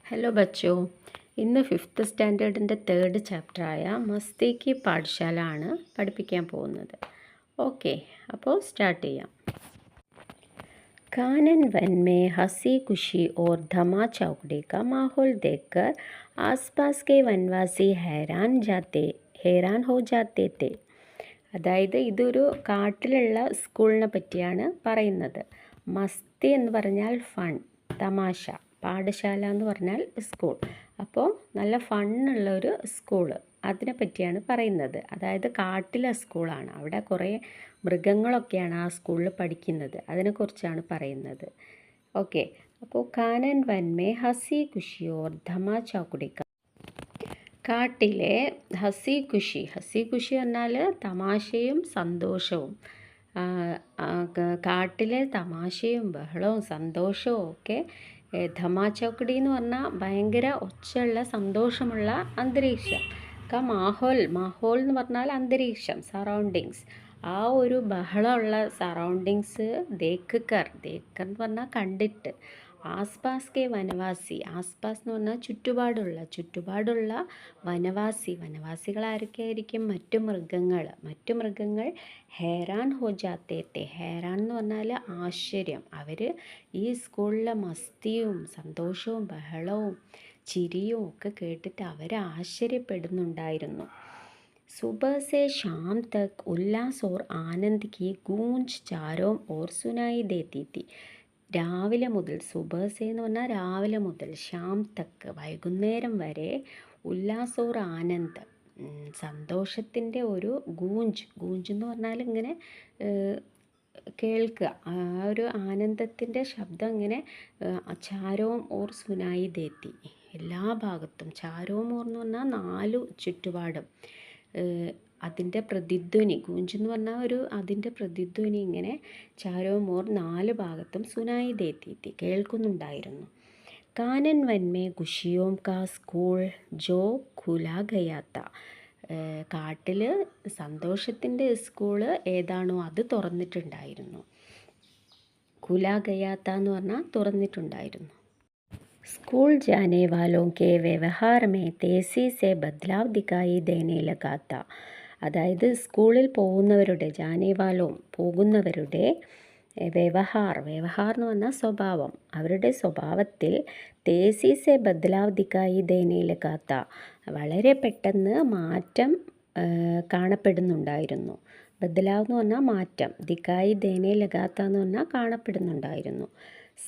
Hello ബച്ചോ, ഇന്ന് 5th സ്റ്റാൻഡേർഡിൻ്റെ 3rd ചാപ്റ്ററായ masti കി പാഠശാല ആണ് പഠിപ്പിക്കാൻ പോകുന്നത്. ഓക്കെ, അപ്പോൾ സ്റ്റാർട്ട് ചെയ്യാം. कानन वन में हंसी खुशी और धमा चौकड़ी का माहौल देखकर आसपास के वनवासी हैरान हो जाते थे. അതായത് ഇതൊരു കാട്ടിലുള്ള സ്കൂളിനെ പറ്റിയാണ് പറയുന്നത്. മസ്തി എന്ന് പറഞ്ഞാൽ ഫൺ, തമാശ, പാഠശാല എന്ന് പറഞ്ഞാൽ സ്കൂൾ. അപ്പോൾ നല്ല ഫണ്ണുള്ളൊരു സ്കൂള്, അതിനെ പറ്റിയാണ് പറയുന്നത്. അതായത് കാട്ടിലെ സ്കൂളാണ്, അവിടെ കുറേ മൃഗങ്ങളൊക്കെയാണ് ആ സ്കൂളിൽ പഠിക്കുന്നത്, അതിനെക്കുറിച്ചാണ് പറയുന്നത്. ഓക്കെ, അപ്പോൾ കാനൻ വൻമേ ഹസി ഖുഷി ഓർ ധമാ ചൗക്കുടിക്ക. കാട്ടിലെ ഹസി ഖുഷി എന്നാൽ തമാശയും സന്തോഷവും. കാട്ടിലെ തമാശയും ബഹളവും സന്തോഷവും ഒക്കെ ധമാ ചൗക്കടി എന്ന് പറഞ്ഞാൽ ഭയങ്കര ഒച്ചയുള്ള സന്തോഷമുള്ള അന്തരീക്ഷം. മാഹോൽ എന്ന് പറഞ്ഞാൽ അന്തരീക്ഷം, സറൗണ്ടിങ്സ്. ആ ഒരു ബഹളമുള്ള സറൗണ്ടിങ്സ് ദേക്കർ എന്ന് പറഞ്ഞാൽ കണ്ടിട്ട്, ആസ്പാസ് കെ വനവാസി, ആസ്പാസ് എന്ന് പറഞ്ഞാൽ ചുറ്റുപാടുള്ള വനവാസികൾ ആരൊക്കെയായിരിക്കും? മറ്റു മൃഗങ്ങൾ ഹേരാൻ ഹോ ജാത്തേ തേ. ഹേരാൻ എന്ന് പറഞ്ഞാൽ ആശ്ചര്യം. അവർ ഈ സ്കൂളിലെ മസ്തിയും സന്തോഷവും ബഹളവും ചിരിയും ഒക്കെ കേട്ടിട്ട് അവർ ആശ്ചര്യപ്പെടുന്നുണ്ടായിരുന്നു. सुबह से शाम तक उल्लास और आनंद की गूंज चारों ओर सुनाई देती थी. രാവിലെ മുതൽ, സുബഹസെ എന്ന് പറഞ്ഞാൽ രാവിലെ മുതൽ, ഷാം തക്ക് വൈകുന്നേരം വരെ, ഉല്ലാസോർ ആനന്ദ് സന്തോഷത്തിൻ്റെ ഒരു ഗൂഞ്ച് എന്ന് പറഞ്ഞാൽ ഇങ്ങനെ കേൾക്കുക, ആ ഒരു ആനന്ദത്തിൻ്റെ ശബ്ദം ഇങ്ങനെ ചാരോം ഓർ സുനായി ദേത്തി, എല്ലാ ഭാഗത്തും. ചാരോം ഓർ എന്ന് പറഞ്ഞാൽ 4 ചുറ്റുപാടും, അതിൻ്റെ പ്രതിധ്വനി, ഗൂഞ്ച് എന്ന് പറഞ്ഞാൽ അതിൻ്റെ പ്രതിധ്വനി ഇങ്ങനെ ചാരോ മോർ 4 ഭാഗത്തും സുനായി ദേത്തി കേൾക്കുന്നുണ്ടായിരുന്നു. കാനൻ വൻമേ ഖുഷിയോം കാ സ്കൂൾ ജോ ഖുലാ ഗയാത്ത. കാട്ടിൽ സന്തോഷത്തിൻ്റെ സ്കൂള് ഏതാണോ അത് തുറന്നിട്ടുണ്ടായിരുന്നു. ഖുലാ ഗയാത്ത എന്ന് പറഞ്ഞാൽ തുറന്നിട്ടുണ്ടായിരുന്നു. स्कूल जाने वालों के व्यवहार में तेजी से बदलाव दिखाई देने लगा था. അതായത് സ്കൂളിൽ പോകുന്നവരുടെ വ്യവഹാർ എന്ന് പറഞ്ഞാൽ സ്വഭാവം, അവരുടെ സ്വഭാവത്തിൽ തേസി സെ ബദ്ലാവ് ദിക്കായി ദേനെ ലഗാത്ത, വളരെ പെട്ടെന്ന് മാറ്റം കാണപ്പെടുന്നുണ്ടായിരുന്നു. ബദ്ലാവ് എന്ന് പറഞ്ഞാൽ മാറ്റം, ദിക്കായി ദേനെ ലഗാത്ത എന്ന് പറഞ്ഞാൽ കാണപ്പെടുന്നുണ്ടായിരുന്നു.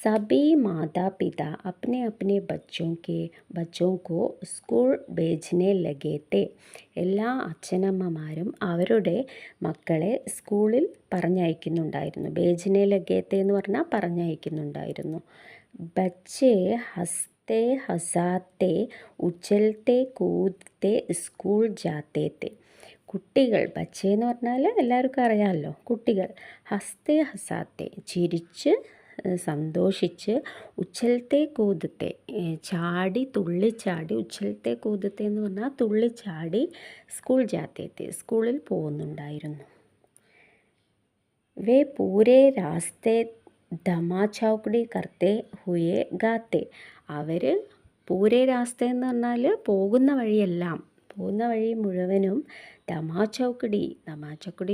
सभी माता पिता अपने बच्चों को സ്കൂൾ भेजने लगे थे. എല്ലാ അച്ഛനമ്മമാരും അവരുടെ മക്കളെ സ്കൂളിൽ പറഞ്ഞയക്കുന്നുണ്ടായിരുന്നു. भेजने लगे थे എന്ന് പറഞ്ഞാൽ പറഞ്ഞയക്കുന്നുണ്ടായിരുന്നു. बच्चे हंसते हंसाते उछलते कूदते स्കൂൾ जाते थे. കുട്ടികൾ, ബച്ചേ എന്ന് പറഞ്ഞാൽ എല്ലാവർക്കും അറിയാമല്ലോ, കുട്ടികൾ. ഹസ്തേ ഹസാത്തെ ചിരിച്ച് സന്തോഷിച്ച്, ഉച്ചലത്തെ കൂതത്തെ തുള്ളിച്ചാടി, ഉച്ചലത്തെ കൂതത്തെ എന്ന് പറഞ്ഞാൽ തുള്ളിച്ചാടി, സ്കൂൾ ജാത്തേത്തെ സ്കൂളിൽ പോകുന്നുണ്ടായിരുന്നു. വേ പൂരേ രാസ്തേ ധമാ ചൗക്കടി കർത്തേ ഹുയേ ഗാത്തെ. അവർ പൂരേ രാസ്ത എന്ന് പറഞ്ഞാൽ പോകുന്ന വഴി മുഴുവനും ധമാ ചൗക്കടി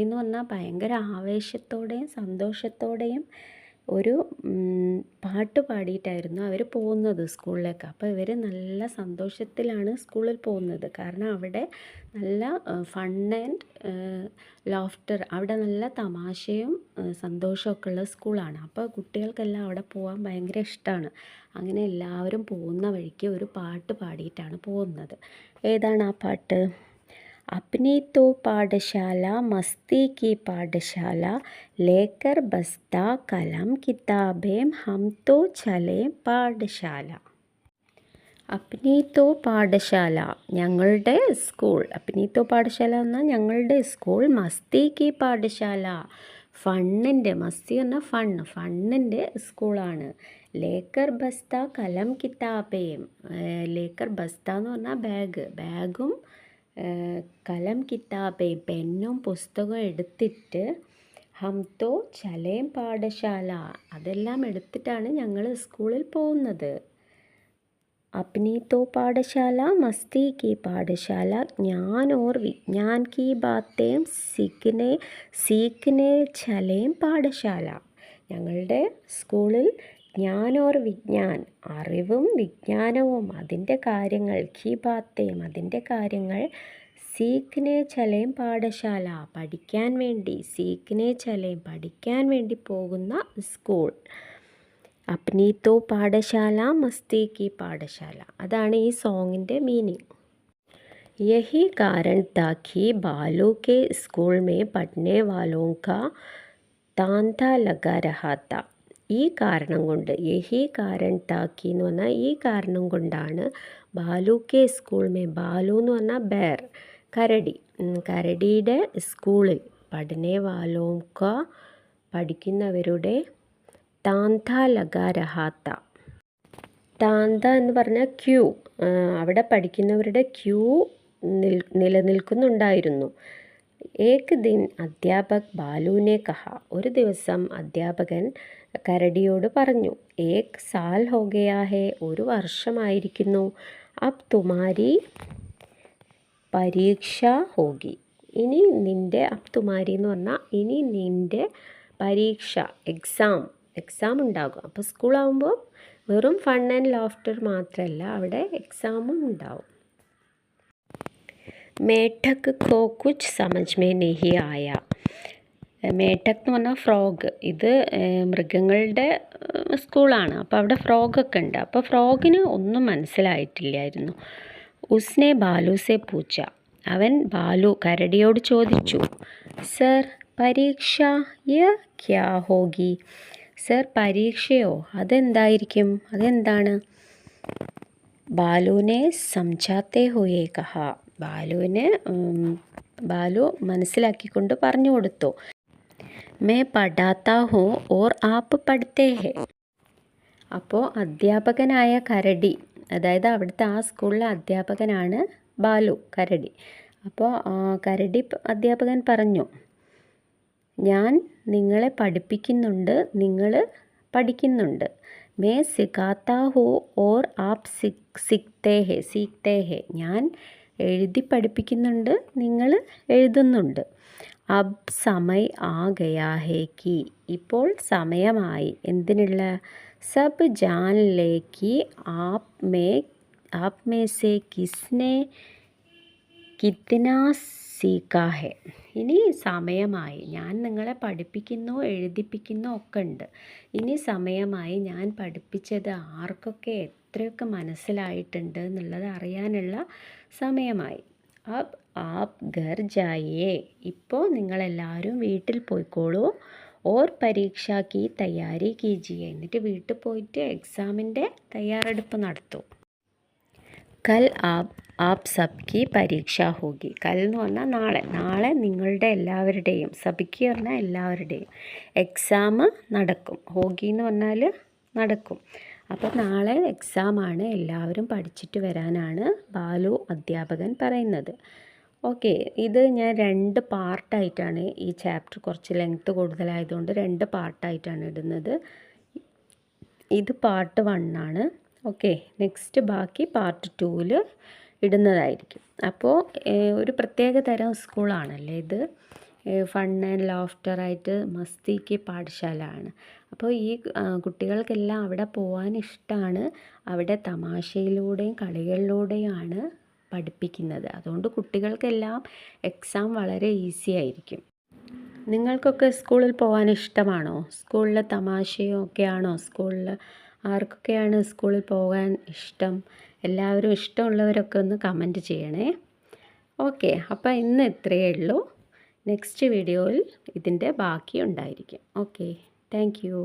എന്ന് പറഞ്ഞാൽ ഭയങ്കര ആവേശത്തോടെയും സന്തോഷത്തോടെയും ഒരു പാട്ട് പാടിയിട്ടായിരുന്നു അവർ പോകുന്നത് സ്കൂളിലേക്ക്. അപ്പോൾ ഇവർ നല്ല സന്തോഷത്തിലാണ് സ്കൂളിൽ പോകുന്നത്, കാരണം അവിടെ നല്ല ഫൺ ആൻഡ് ലോഫ്റ്റർ, അവിടെ നല്ല തമാശയും സന്തോഷമൊക്കെ ഉള്ള സ്കൂളാണ്. അപ്പോൾ കുട്ടികൾക്കെല്ലാം അവിടെ പോകാൻ ഭയങ്കര ഇഷ്ടമാണ്. അങ്ങനെ എല്ലാവരും പോകുന്ന വഴിക്ക് ഒരു പാട്ട് പാടിയിട്ടാണ് പോകുന്നത്. ഏതാണ് ആ പാട്ട്? अपनी तो पाठशाला मस्ती की पाठशाला लेकर बस्ता कलम किताबें हम तो चले പാഠശാല. അപ്നി തോ പാഠശാല ഞങ്ങളുടെ സ്കൂൾ, അപ്നി തോ പാഠശാല എന്നാൽ ഞങ്ങളുടെ സ്കൂൾ, മസ്തി കി പാഠശാല ഫണ്ണിൻ്റെ, മസ്തി എന്നാൽ ഫണ്ണിൻ്റെ സ്കൂളാണ്. ലേക്കർ ബസ്ത കലം കിതാബേം, ലേക്കർ ബസ്ത എന്ന് പറഞ്ഞാൽ ബാഗും കലം കിതാബേ പെന്നും പുസ്തകവും എടുത്തിട്ട്, ഹം തോ ചലേം പാഠശാല അതെല്ലാം എടുത്തിട്ടാണ് ഞങ്ങൾ സ്കൂളിൽ പോകുന്നത്. अपनी तो पाठशाला मस्ती की पाठशाला ज्ञान और विज्ञान की बातें सीखने चलें പാഠശാല. ഞങ്ങളുടെ സ്കൂളിൽ ജ്ഞാൻ ഓർ വിജ്ഞാൻ അറിവും വിജ്ഞാനവും അതിൻ്റെ കാര്യങ്ങൾ കി ബാത്തേം അതിൻ്റെ കാര്യങ്ങൾ സീഖ്നെ ചലേം പാഠശാല പഠിക്കാൻ വേണ്ടി സീഖ്നെ ചലേം പഠിക്കാൻ വേണ്ടി പോകുന്ന സ്കൂൾ. അപ്നി തോ പാഠശാല മസ്തി കി പാഠശാല അതാണ് ഈ സോങ്ങിൻ്റെ മീനിങ്. യഹി കാരൺ താ കി ബാലു കെ സ്കൂൾ മേ പഠ്നെ വാലോं का താന്താ ലഗാ രഹാ താ. ഈ കാരണം കൊണ്ട് യഹി കാരൺ താക്കി എന്ന് പറഞ്ഞാൽ ഈ കാരണം കൊണ്ടാണ് Balu K school may Balu എന്ന് പറഞ്ഞാൽ ബേർ കരടി കരടിയുടെ സ്കൂളിൽ പഠനെ വാലോं का പഠിക്കുന്നവരുടെ താന്താ ലഗാ രഹാ താ. താന്ത എന്ന് പറഞ്ഞാൽ ക്യൂ അവിടെ പഠിക്കുന്നവരുടെ ക്യൂ നിലനിൽക്കുന്നുണ്ടായിരുന്നു. ഏക് ദിൻ അധ്യാപക് ബാലുവിനെ കഹ ഒരു ദിവസം അധ്യാപകൻ കരടിയോട് പറഞ്ഞു. ഏക് സാൽ ഹോ ഗയാ ഹേ ഒരു വർഷമായിരിക്കുന്നു. അബ് തുമാരി പരീക്ഷ ഹോഗി ഇനി നിൻ്റെ അബ് തുമാരി എന്ന് പറഞ്ഞാൽ ഇനി നിൻ്റെ പരീക്ഷ എക്സാം ഉണ്ടാകും. അപ്പോൾ സ്കൂളാകുമ്പോൾ വെറും ഫൺ ആൻഡ് ലാഫ്റ്റർ മാത്രമല്ല അവിടെ എക്സാമും ഉണ്ടാവും. മേഠക് കോ കുച്ച് സമജ് മേ നഹി ആയ. മേഠക് എന്ന് പറഞ്ഞാൽ ഫ്രോഗ്. ഇത് മൃഗങ്ങളുടെ സ്കൂളാണ്. അപ്പോൾ അവിടെ ഫ്രോഗൊക്കെ ഉണ്ട്. അപ്പോൾ ഫ്രോഗിന് ഒന്നും മനസ്സിലായിട്ടില്ലായിരുന്നു. ഉസ്നെ ബാലു സെ പൂച്ച അവൻ ബാലു കരടിയോട് ചോദിച്ചു. സർ പരീക്ഷ യ ക്യാ ഹോഗി. സർ പരീക്ഷയോ അതെന്തായിരിക്കും അതെന്താണ്. ബാലുവിനെ സംജാത്തെ ഹുയേ കഹ ബാലു മനസ്സിലാക്കിക്കൊണ്ട് പറഞ്ഞു കൊടുത്തു. മേ പഠാത്താ ഹൂ ഓർ ആപ്പ് പഠിത്തേ ഹേ. അപ്പോൾ അധ്യാപകനായ കരടി അതായത് അവിടുത്തെ ആ സ്കൂളിലെ അധ്യാപകനാണ് ബാലു കരടി. അപ്പോൾ കരടി അധ്യാപകൻ പറഞ്ഞു, ഞാൻ നിങ്ങളെ പഠിപ്പിക്കുന്നുണ്ട് നിങ്ങൾ പഠിക്കുന്നുണ്ട്. മേ സിഖാത്താ ഹൂ ഓർ ആപ്പ് സീഖ്തേ ഹേ ഞാൻ എഴുതി പഠിപ്പിക്കുന്നുണ്ട് നിങ്ങൾ എഴുതുന്നുണ്ട്. അബ് സമയ് ആ ഗയാ ഹേ കി ഇപ്പോൾ സമയമായി എന്തിനുള്ള സബ് ജാൻ ലേ കി ആപ് മേ സേ കിസ്നെ കിത്നാ സീഖാ ഹേ. ഇനി സമയമായി ഞാൻ നിങ്ങളെ പഠിപ്പിക്കുന്നു എഴുതിപ്പിക്കുന്നു ഒക്കെ ഉണ്ട്. ഇനി സമയമായി ഞാൻ പഠിപ്പിച്ചത് ആർക്കൊക്കെ എത്രയൊക്കെ മനസ്സിലായിട്ടുണ്ട് എന്നുള്ളത് അറിയാനുള്ള സമയമായി. അബ് ആപ് ഘർ ജായിയേ ഇപ്പോൾ നിങ്ങളെല്ലാവരും വീട്ടിൽ പോയിക്കോളൂ. ഓർ പരീക്ഷ കി തയ്യാറി കീജിയേ എന്നിട്ട് വീട്ടിൽ പോയിട്ട് എക്സാമിൻ്റെ തയ്യാറെടുപ്പ് നടത്തൂ. കൽ ആപ് സബ്കി പരീക്ഷ ഹോഗി. കൽ എന്ന് പറഞ്ഞാൽ നാളെ നിങ്ങളുടെ എല്ലാവരുടെയും സബ്കി പറഞ്ഞാൽ എല്ലാവരുടെയും എക്സാം നടക്കും. ഹോഗി എന്ന് പറഞ്ഞാൽ നടക്കും. അപ്പോൾ നാളെ എക്സാമാണ് എല്ലാവരും പഠിച്ചിട്ട് വരാനാണ് ബാലു അധ്യാപകൻ പറയുന്നത്. ഓക്കെ, ഇത് ഞാൻ 2 പാർട്ടായിട്ടാണ് ഈ ചാപ്റ്റർ കുറച്ച് ലെങ്ത്ത് കൂടുതലായതുകൊണ്ട് 2 പാർട്ടായിട്ടാണ് ഇടുന്നത്. ഇത് പാർട്ട് 1 ആണ്. ഓക്കെ, നെക്സ്റ്റ് ബാക്കി പാർട്ട് 2ൽ ഇടുന്നതായിരിക്കും. അപ്പോൾ ഒരു പ്രത്യേക തരം സ്കൂളാണല്ലേ ഇത്. ഫൺ ആൻഡ് ലാഫ്റ്ററായിട്ട് മസ്തിക്ക് പാഠശാല ആണ്. അപ്പോൾ ഈ കുട്ടികൾക്കെല്ലാം അവിടെ പോകാൻ ഇഷ്ടമാണ്. അവിടെ തമാശയിലൂടെയും കളികളിലൂടെയാണ് പഠിപ്പിക്കുന്നത്. അതുകൊണ്ട് കുട്ടികൾക്കെല്ലാം എക്സാം വളരെ ഈസി ആയിരിക്കും. നിങ്ങൾക്കൊക്കെ സ്കൂളിൽ പോകാൻ ഇഷ്ടമാണോ? സ്കൂളിൽ തമാശയും ഒക്കെയാണോ? സ്കൂളിൽ ആർക്കൊക്കെയാണ് സ്കൂളിൽ പോകാൻ ഇഷ്ടം? എല്ലാവരും ഇഷ്ടമുള്ളവരൊക്കെ ഒന്ന് കമൻറ്റ് ചെയ്യണേ. ഓക്കെ, അപ്പോൾ ഇന്ന് ഇത്രയേ ഉള്ളൂ. നെക്സ്റ്റ് വീഡിയോയിൽ ഇതിൻ്റെ ബാക്കി ഉണ്ടായിരിക്കും. Okay, thank you.